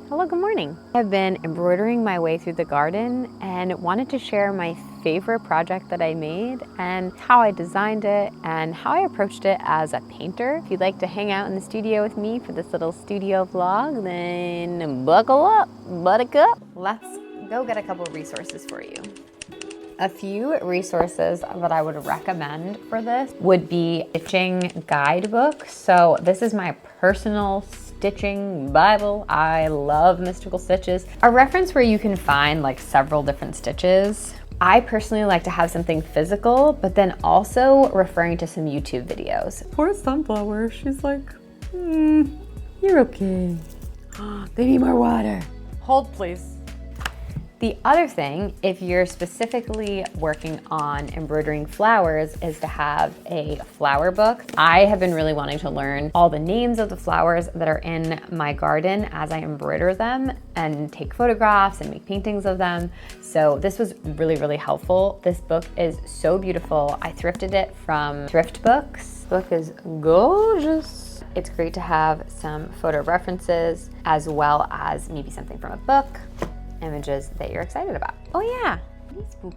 Hello, good morning. I've been embroidering my way through the garden and wanted to share my favorite project that I made and how I designed it and how I approached it as a painter. If you'd like to hang out in the studio with me for this little studio vlog, then buckle up, buttercup. Let's go get a couple of resources for you. A few resources that I would recommend for this would be stitching guidebook. So this is my personal stitching Bible. I love mystical stitches. A reference where you can find like several different stitches. I personally like to have something physical, but then also referring to some YouTube videos. Poor Sunflower, she's like, you're okay. They need more water. Hold please. The other thing, if you're specifically working on embroidering flowers, is to have a flower book. I have been really wanting to learn all the names of the flowers that are in my garden as I embroider them and take photographs and make paintings of them. So this was really, really helpful. This book is so beautiful. I thrifted it from Thrift Books. The book is gorgeous. It's great to have some photo references as well as maybe something from a book. Images that you're excited about. Oh yeah, this book.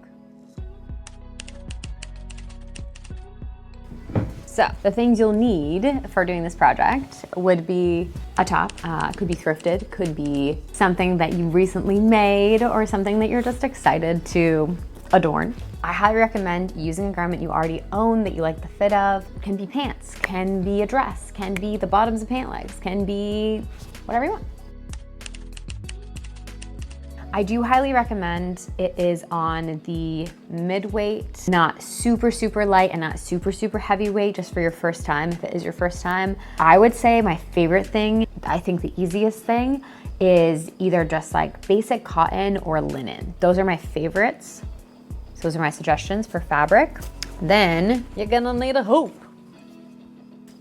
So the things you'll need for doing this project would be a top, could be thrifted, could be something that you recently made or something that you're just excited to adorn. I highly recommend using a garment you already own that you like the fit of. Can be pants, can be a dress, can be the bottoms of pant legs, can be whatever you want. I do highly recommend it is on the mid-weight, not super, super light and not super, super heavyweight just for your first time, if it is your first time. I would say my favorite thing, I think the easiest thing, is either just like basic cotton or linen. Those are my favorites. So those are my suggestions for fabric. Then you're gonna need a hoop.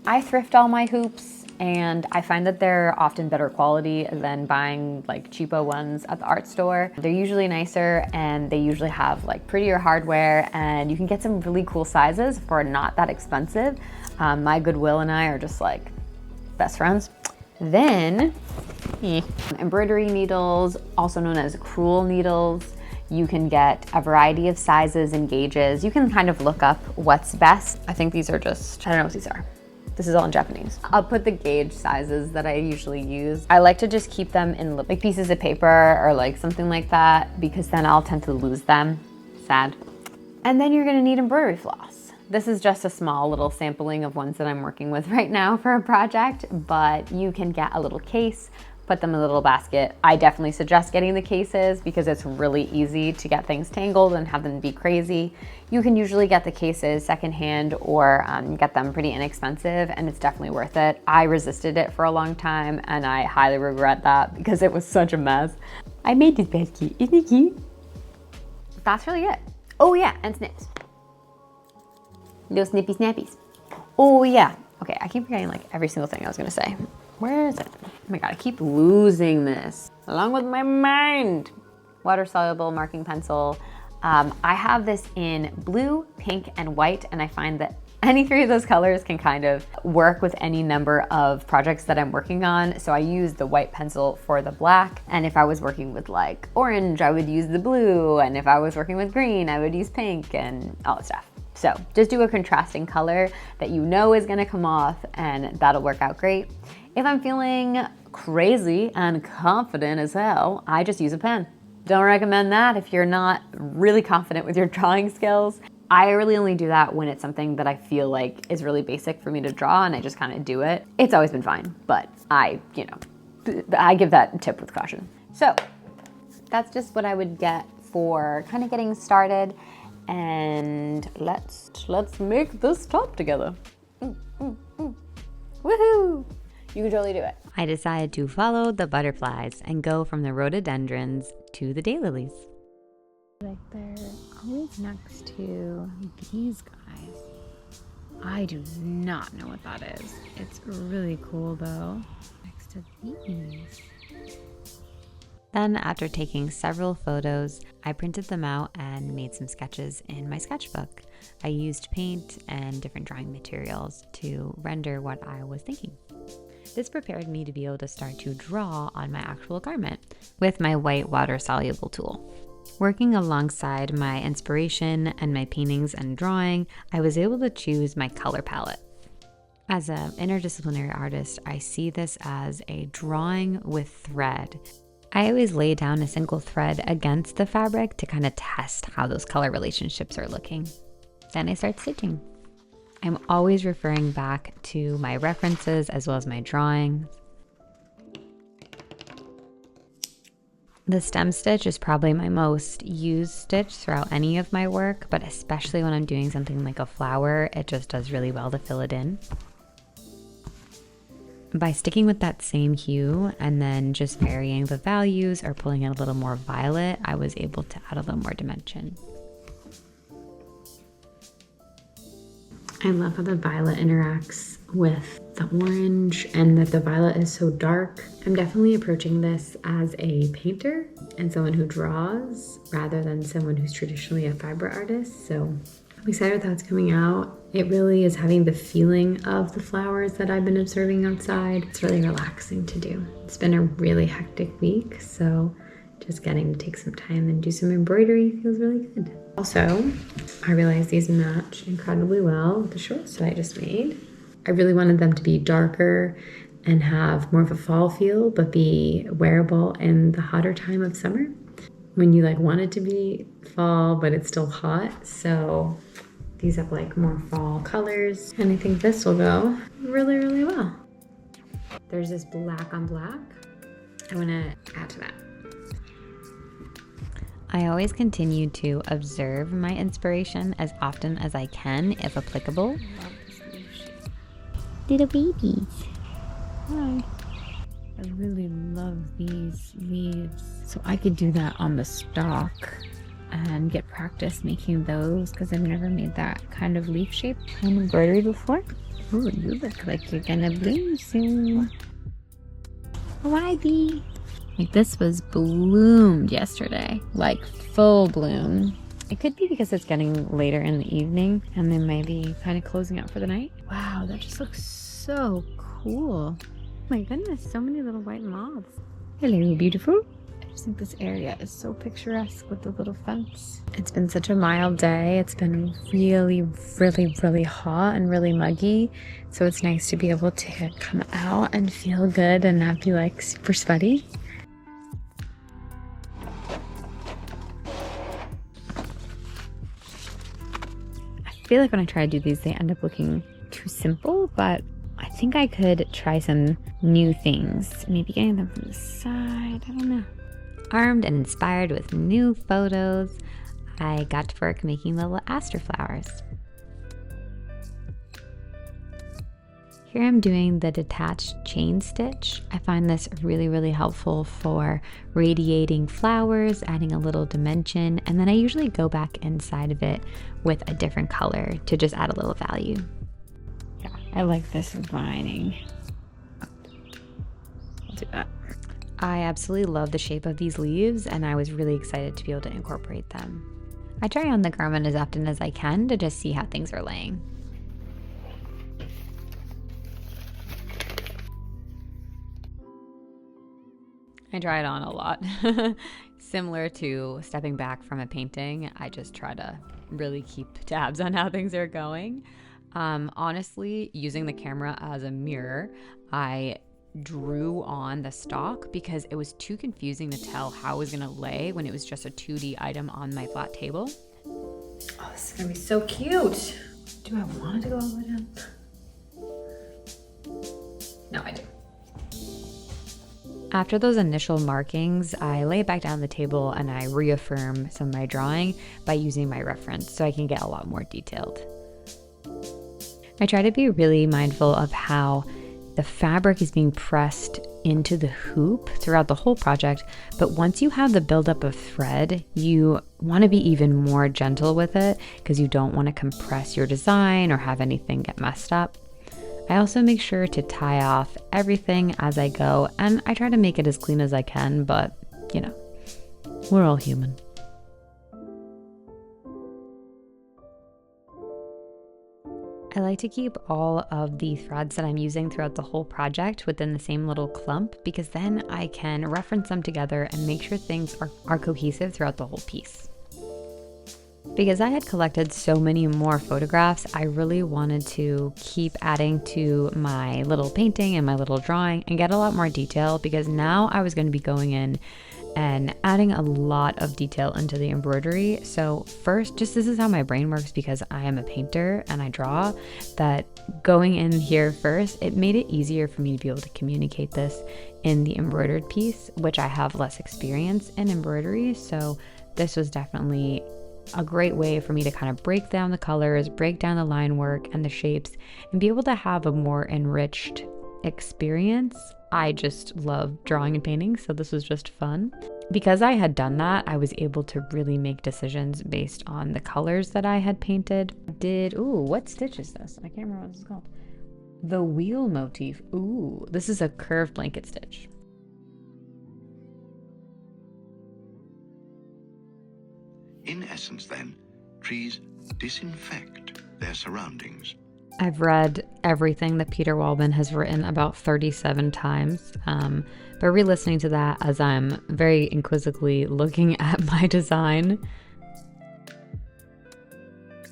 I thrift all my hoops, and I find that they're often better quality than buying like cheapo ones at the art store. They're usually nicer and they usually have like prettier hardware, and you can get some really cool sizes for not that expensive. My Goodwill and I are just like best friends. Then embroidery needles, also known as crewel needles. You can get a variety of sizes and gauges. You can kind of look up what's best. I think these are just, I don't know what these are. This is all in Japanese. I'll put the gauge sizes that I usually use. I like to just keep them in like pieces of paper or like something like that, because then I'll tend to lose them. Sad. And then you're gonna need embroidery floss. This is just a small little sampling of ones that I'm working with right now for a project, but you can get a little case, put them in a little basket. I definitely suggest getting the cases because it's really easy to get things tangled and have them be crazy. You can usually get the cases secondhand or get them pretty inexpensive, and it's definitely worth it. I resisted it for a long time and I highly regret that because it was such a mess. I made this basket, isn't it cute? That's really it. Oh yeah, and snips. Little snippy snappies. Oh yeah. Okay, I keep forgetting like every single thing I was gonna say. Where is it? Oh my God, I keep losing this, along with my mind. Water soluble marking pencil. I have this in blue, pink, and white, and I find that any three of those colors can kind of work with any number of projects that I'm working on. So I use the white pencil for the black, and if I was working with like orange, I would use the blue, and if I was working with green, I would use pink and all that stuff. So just do a contrasting color that you know is gonna come off, and that'll work out great. If I'm feeling crazy and confident as hell, I just use a pen. Don't recommend that if you're not really confident with your drawing skills. I really only do that when it's something that I feel like is really basic for me to draw and I just kind of do it. It's always been fine, but I give that tip with caution. So that's just what I would get for kind of getting started. And let's make this top together. Woohoo! You can totally do it. I decided to follow the butterflies and go from the rhododendrons to the daylilies. Like they're always next to these guys. I do not know what that is. It's really cool though. Next to these. Then after taking several photos, I printed them out and made some sketches in my sketchbook. I used paint and different drawing materials to render what I was thinking. This prepared me to be able to start to draw on my actual garment with my white water-soluble tool. Working alongside my inspiration and my paintings and drawing, I was able to choose my color palette. As an interdisciplinary artist, I see this as a drawing with thread. I always lay down a single thread against the fabric to kind of test how those color relationships are looking. Then I start stitching. I'm always referring back to my references as well as my drawings. The stem stitch is probably my most used stitch throughout any of my work, but especially when I'm doing something like a flower, it just does really well to fill it in. By sticking with that same hue and then just varying the values or pulling it a little more violet, I was able to add a little more dimension. I love how the violet interacts with the orange and that the violet is so dark. I'm definitely approaching this as a painter and someone who draws rather than someone who's traditionally a fiber artist. So I'm excited with how it's coming out. It really is having the feeling of the flowers that I've been observing outside. It's really relaxing to do. It's been a really hectic week, so just getting to take some time and do some embroidery feels really good. Also, I realized these match incredibly well with the shorts that I just made. I really wanted them to be darker and have more of a fall feel, but be wearable in the hotter time of summer when you want it to be fall, but it's still hot. So these have more fall colors, and I think this will go really, really well. There's this black on black. I want to add to that. I always continue to observe my inspiration as often as I can, if applicable. Little babies. Hi. I really love these leaves. So I could do that on the stalk and get practice making those because I've never made that kind of leaf shape on embroidery before. Oh, you look like you're gonna bloom soon. Why bee? This was bloomed yesterday, full bloom. It could be because it's getting later in the evening and they may be kind of closing out for the night. Wow, that just looks so cool. Oh my goodness, so many little white moths. Hello, beautiful. I just think this area is so picturesque with the little fence. It's been such a mild day. It's been really, really, really hot and really muggy. So it's nice to be able to come out and feel good and not be super sweaty. I feel like when I try to do these, they end up looking too simple, but I think I could try some new things. Maybe getting them from the side, I don't know. Armed and inspired with new photos, I got to work making little aster flowers. Here I'm doing the detached chain stitch. I find this really, really helpful for radiating flowers, adding a little dimension, and then I usually go back inside of it with a different color to just add a little value. Yeah, I like this vining. I'll do that. I absolutely love the shape of these leaves, and I was really excited to be able to incorporate them. I try on the garment as often as I can to just see how things are laying. I try it on a lot. Similar to stepping back from a painting, I just try to really keep tabs on how things are going. Honestly, using the camera as a mirror, I drew on the stalk because it was too confusing to tell how I was gonna lay when it was just a 2D item on my flat table. Oh, this is gonna be so cute. Do I want it to go all the way down? No, I do. After those initial markings, I lay it back down on the table and I reaffirm some of my drawing by using my reference so I can get a lot more detailed. I try to be really mindful of how the fabric is being pressed into the hoop throughout the whole project, but once you have the buildup of thread, you want to be even more gentle with it because you don't want to compress your design or have anything get messed up. I also make sure to tie off everything as I go, and I try to make it as clean as I can, but we're all human. I like to keep all of the threads that I'm using throughout the whole project within the same little clump, because then I can reference them together and make sure things are cohesive throughout the whole piece. Because I had collected so many more photographs, I really wanted to keep adding to my little painting and my little drawing and get a lot more detail, because now I was going to be going in and adding a lot of detail into the embroidery. So first, just this is how my brain works, because I am a painter and I draw, that going in here first, it made it easier for me to be able to communicate this in the embroidered piece, which I have less experience in embroidery. So this was definitely a great way for me to kind of break down the colors, break down the line work and the shapes, and be able to have a more enriched experience. I just love drawing and painting, so this was just fun. Because I had done that, I was able to really make decisions based on the colors that I had painted. What stitch is this? I can't remember what this is called. The wheel motif. Ooh, this is a curved blanket stitch. In essence, then, trees disinfect their surroundings. I've read everything that Peter Waldman has written about 37 times, but re-listening to that as I'm very inquisitively looking at my design,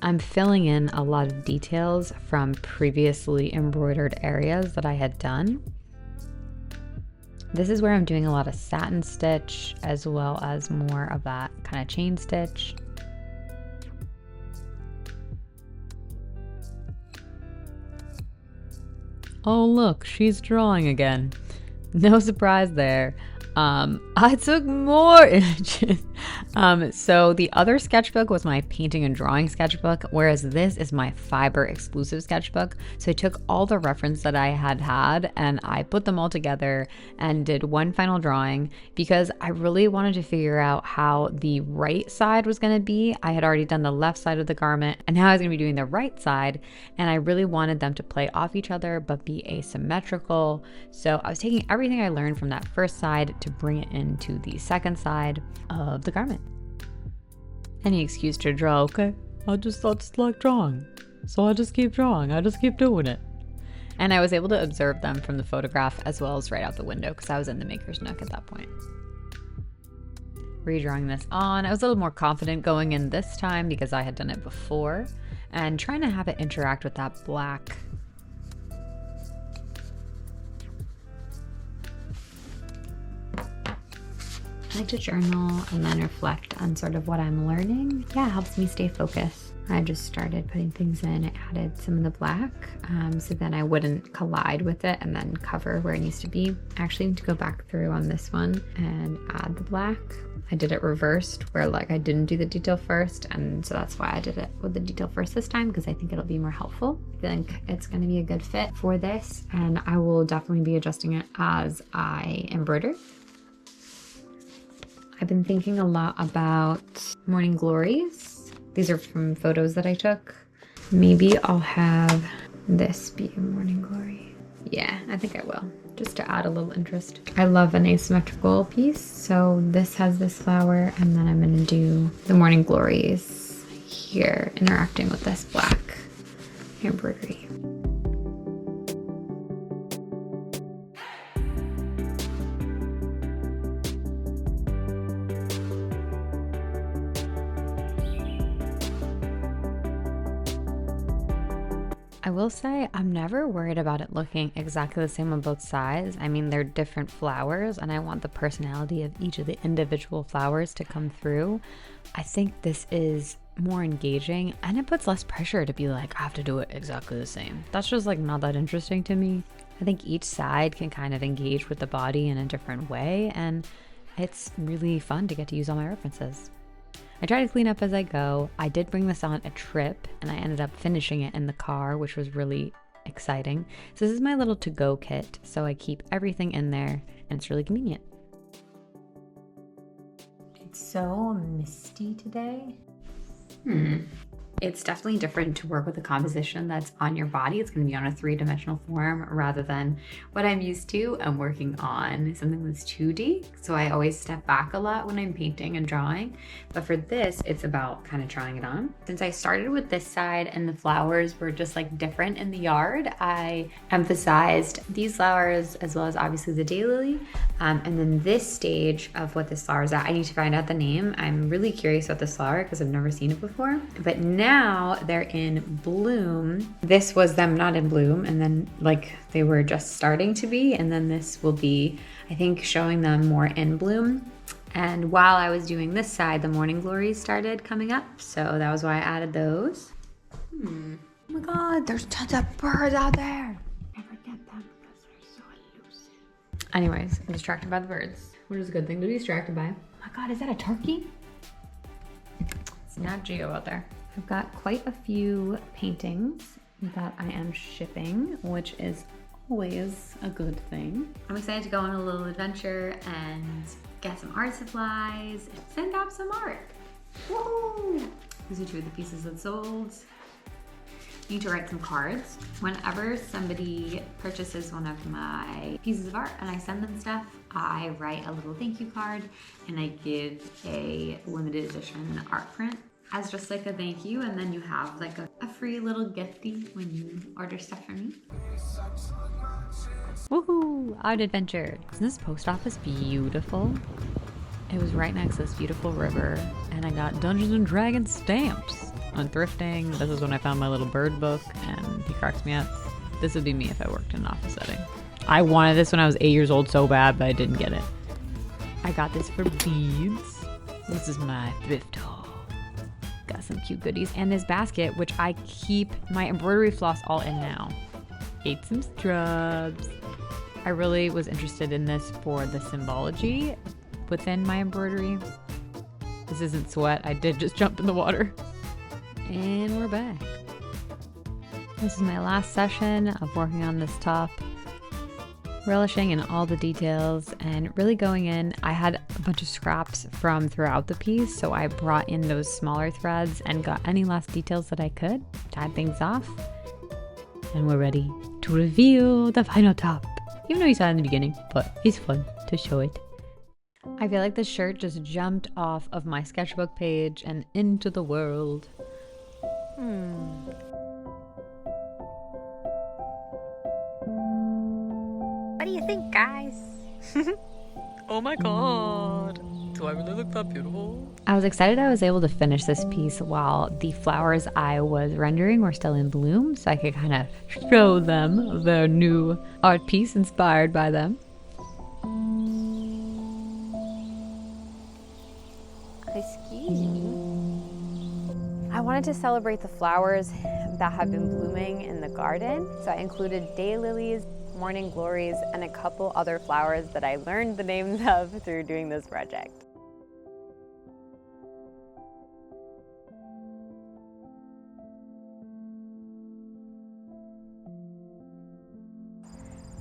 I'm filling in a lot of details from previously embroidered areas that I had done. This is where I'm doing a lot of satin stitch, as well as more of that kind of chain stitch. Oh look, she's drawing again. No surprise there. I took more images. So the other sketchbook was my painting and drawing sketchbook, whereas this is my fiber exclusive sketchbook. So I took all the reference that I had and I put them all together and did one final drawing, because I really wanted to figure out how the right side was going to be. I had already done the left side of the garment, and now I was going to be doing the right side, and I really wanted them to play off each other but be asymmetrical. So I was taking everything I learned from that first side to bring it into the second side of the garment. Any excuse to draw, okay? I just like drawing. So I just keep drawing. I just keep doing it. And I was able to observe them from the photograph as well as right out the window, because I was in the maker's nook at that point. Redrawing this on, I was a little more confident going in this time because I had done it before, and trying to have it interact with that black. I like to journal and then reflect on sort of what I'm learning. Yeah, it helps me stay focused. I just started putting things in. I added some of the black, so then I wouldn't collide with it and then cover where it needs to be. I actually need to go back through on this one and add the black. I did it reversed, where like I didn't do the detail first, and so that's why I did it with the detail first this time, because I think it'll be more helpful. I think it's going to be a good fit for this, and I will definitely be adjusting it as I embroider. I've been thinking a lot about morning glories. These are from photos that I took. Maybe I'll have this be a morning glory. Yeah, I think I will, just to add a little interest. I love an asymmetrical piece, so this has this flower, and then I'm gonna do the morning glories here, interacting with this black embroidery. I will say I'm never worried about it looking exactly the same on both sides. I mean, they're different flowers, and I want the personality of each of the individual flowers to come through. I think this is more engaging, and it puts less pressure to be like, I have to do it exactly the same. That's just like not that interesting to me. I think each side can kind of engage with the body in a different way, and it's really fun to get to use all my references. I try to clean up as I go. I did bring this on a trip, and I ended up finishing it in the car, which was really exciting. So this is my little to-go kit, so I keep everything in there, and it's really convenient. It's so misty today. It's definitely different to work with a composition that's on your body. It's going to be on a 3-dimensional form rather than what I'm used to. I'm working on something that's 2D, so I always step back a lot when I'm painting and drawing. But for this, it's about kind of trying it on. Since I started with this side and the flowers were just like different in the yard, I emphasized these flowers as well as obviously the daylily. And then this stage of what this flower is at, I need to find out the name. I'm really curious about this flower because I've never seen it before. But now they're in bloom. This was them not in bloom, and then like they were just starting to be, and then this will be, I think, showing them more in bloom. And while I was doing this side, the morning glories started coming up, so that was why I added those. Oh my god, there's tons of birds out there. Never get them because they're so elusive. Anyways, I'm distracted by the birds, which is a good thing to be distracted by. Oh my god, is that a turkey? It's not Geo out there. I've got quite a few paintings that I am shipping, which is always a good thing. I'm excited to go on a little adventure and get some art supplies and send out some art. Woohoo! These are 2 of the pieces that sold. I need to write some cards. Whenever somebody purchases one of my pieces of art and I send them stuff, I write a little thank you card and I give a limited edition art print as just like a thank you, and then you have like a free little gifty when you order stuff from me. Woohoo! Art adventure. Isn't this post office beautiful? It was right next to this beautiful river, and I got Dungeons and Dragons stamps on thrifting. This is when I found my little bird book, and he cracks me up. This would be me if I worked in an office setting. I wanted this when I was 8 years old so bad, but I didn't get it. I got this for beads. This is my thrift haul. Got some cute goodies and this basket, which I keep my embroidery floss all in now. Ate some strubs. I really was interested in this for the symbology within my embroidery. This isn't sweat. I did just jump in the water. And we're back. This is my last session of working on this top. Relishing in all the details and really going in. I had a bunch of scraps from throughout the piece, so I brought in those smaller threads and got any last details that I could, tied things off, and we're ready to reveal the final top. Even though you saw it in the beginning, but it's fun to show it. I feel like this shirt just jumped off of my sketchbook page and into the world. What do you think, guys? Oh my god. Do I really look that beautiful? I was excited I was able to finish this piece while the flowers I was rendering were still in bloom, so I could kind of show them their new art piece inspired by them. Excuse me. I wanted to celebrate the flowers that have been blooming in the garden, so I included daylilies, morning glories, and a couple other flowers that I learned the names of through doing this project.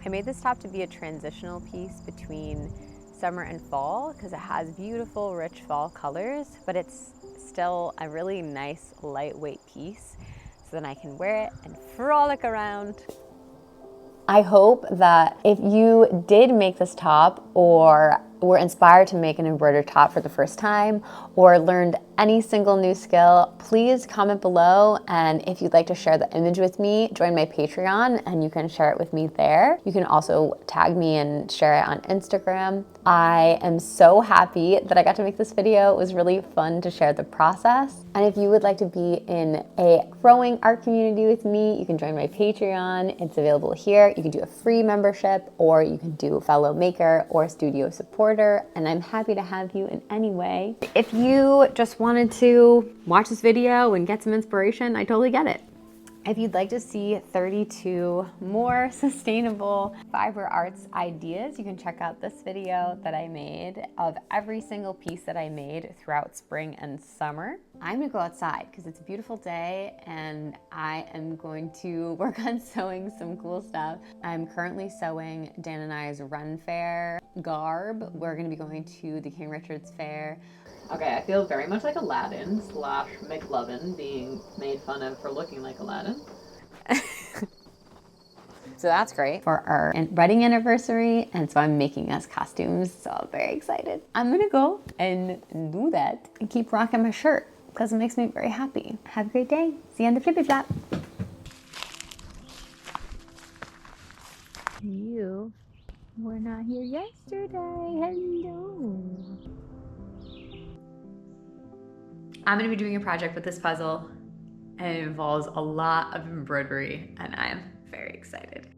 I made this top to be a transitional piece between summer and fall because it has beautiful, rich fall colors, but it's still a really nice, lightweight piece, so then I can wear it and frolic around. I hope that if you did make this top or were inspired to make an embroidered top for the first time or learned any single new skill, please comment below. And if you'd like to share the image with me, join my Patreon and you can share it with me there. You can also tag me and share it on Instagram. I am so happy that I got to make this video. It was really fun to share the process. And if you would like to be in a growing art community with me, you can join my Patreon. It's available here. You can do a free membership, or you can do fellow maker or studio supporter, and I'm happy to have you in any way. If you just wanted to watch this video and get some inspiration, I totally get it. If you'd like to see 32 more sustainable fiber arts ideas, you can check out this video that I made of every single piece that I made throughout spring and summer. I'm gonna go outside because it's a beautiful day and I am going to work on sewing some cool stuff. I'm currently sewing Dan and I's Run Fair garb. We're gonna be going to the King Richard's Fair Okay, I feel very much like Aladdin slash McLovin being made fun of for looking like Aladdin. So that's great for our wedding anniversary, and so I'm making us costumes, so I'm very excited. I'm gonna go and do that and keep rocking my shirt because it makes me very happy. Have a great day. See you on the flippy flop. You were not here yesterday. Hello. I'm gonna be doing a project with this puzzle, and it involves a lot of embroidery, and I'm very excited.